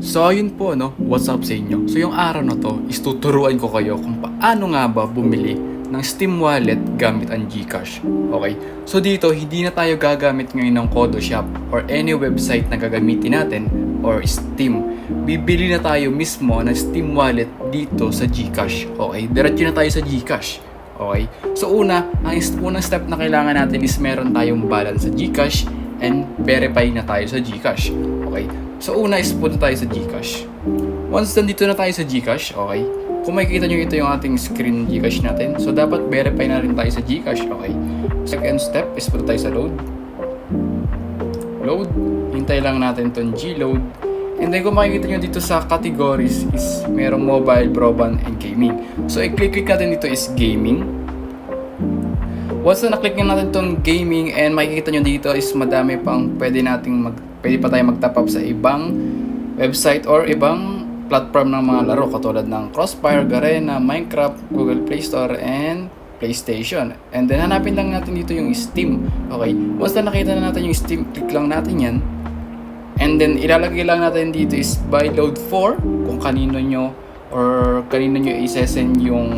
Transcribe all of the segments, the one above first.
So ayun po no, what's up sa inyo? So yung araw na to is tuturuan ko kayo kung paano nga ba bumili ng Steam Wallet gamit ang GCash. Okay? So dito, hindi na tayo gagamit ngayon ng Kodo Shop or any website na gagamitin natin or Steam. Bibili na tayo mismo ng Steam Wallet dito sa GCash. Okay? Diretso na tayo sa GCash. Okay? So ang unang step na kailangan natin is meron tayong balance sa GCash and verify na tayo sa GCash. Okay? So una is punta tayo sa GCash. Once nandito na tayo sa GCash, okay, kung makikita nyo ito yung ating screen GCash natin, so dapat verify na rin tayo sa GCash, okay. Second step is punta tayo sa load. Hintay lang natin itong G-load. And then kung makikita nyo dito sa categories is merong mobile, broadband, and gaming. So i-click natin dito is gaming. Once na naklik na natin itong gaming and makikita nyo dito is madami pang pwede pa tayo mag-top up sa ibang website or ibang platform ng mga laro katulad ng Crossfire, Garena, Minecraft, Google Play Store, and PlayStation. And then hanapin lang natin dito yung Steam. Okay, once na nakita na natin yung Steam, click lang natin yan. And then ilalagay lang natin dito is buy load for kung kanino nyo i-send yung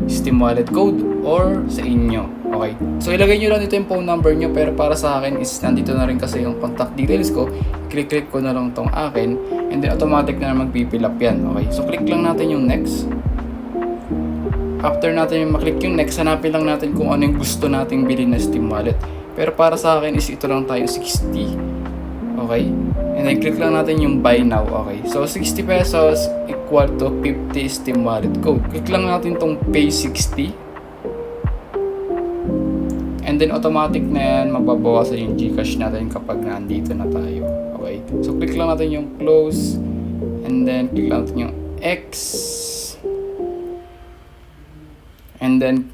Steam wallet code or sa inyo. Okay. So ilagay nyo lang dito yung phone number nyo, pero para sa akin is nandito na rin kasi yung contact details ko. Click ko na lang tong akin and then automatic na mag-fill up yan. Okay. So click lang natin yung next. After natin yung maklik yung next, hanapin lang natin kung ano yung gusto nating bilhin na Steam wallet. Pero para sa akin is ito lang tayo 60. Okay. And then click lang natin yung buy now. Okay. So 60 pesos equal to 50 Steam wallet code. Click lang natin tong pay 60. And then automatic na yan, magbabawasan yung GCash natin kapag nandito na tayo. Okay. So click lang natin yung close. And then click lang natin yung X. And then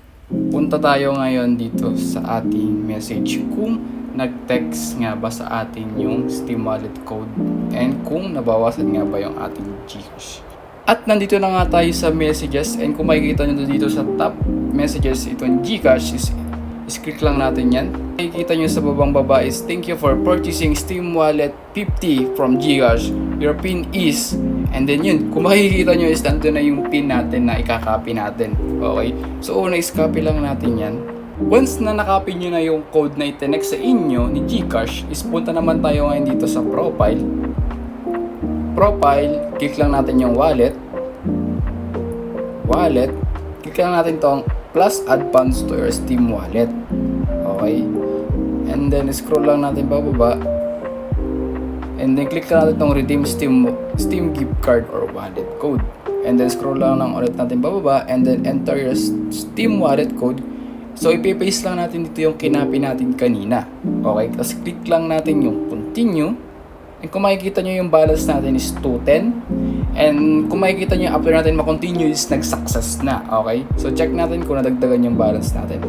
punta tayo ngayon dito sa ating message kung nag-text nga ba sa atin yung Steam wallet code and kung nabawasan nga ba yung ating GCash. At nandito na nga tayo sa messages, and kung makikita nyo dito sa top messages, itong GCash is click lang natin yan. Makikita nyo sa babang baba is thank you for purchasing Steam Wallet 50 from GCash. Your PIN is, and then yun, kung makikita nyo is nandun na yung PIN natin na ikakopy natin. Okay, so una is copy lang natin yan. Once na nakopy nyo na yung code na itinext sa inyo ni GCash, is punta naman tayo ngayon dito sa profile. Click lang natin yung wallet, click lang natin tong plus add funds to your Steam wallet. Okay, and then scroll lang natin bababa, and then click lang natin tong redeem Steam gift card or wallet code, and then scroll lang ulit natin bababa, and then enter your Steam wallet code. So ipipaste lang natin dito yung kinapi natin kanina. Okay, tapos click lang natin yung continue. And kung makikita nyo yung balance natin is 210. And kung makikita nyo after natin ma-continue is nag-success na. Okay? So check natin kung nadagdagan yung balance natin.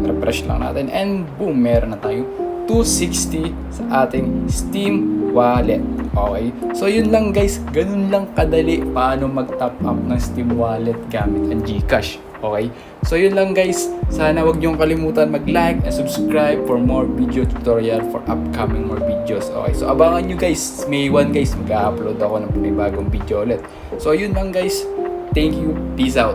Refresh lang natin. And boom, meron na tayo 260 sa ating Steam wallet. Okay? So yun lang guys. Ganun lang kadali paano mag-top up ng Steam wallet gamit ang GCash. Okay? So yun lang guys. Sana wag niyong kalimutan mag-like and subscribe for more video tutorial for upcoming more videos. Okay? So abangan nyo guys. May 1 guys, mag-upload ako ng panibagong video ulit. So yun lang guys. Thank you. Peace out.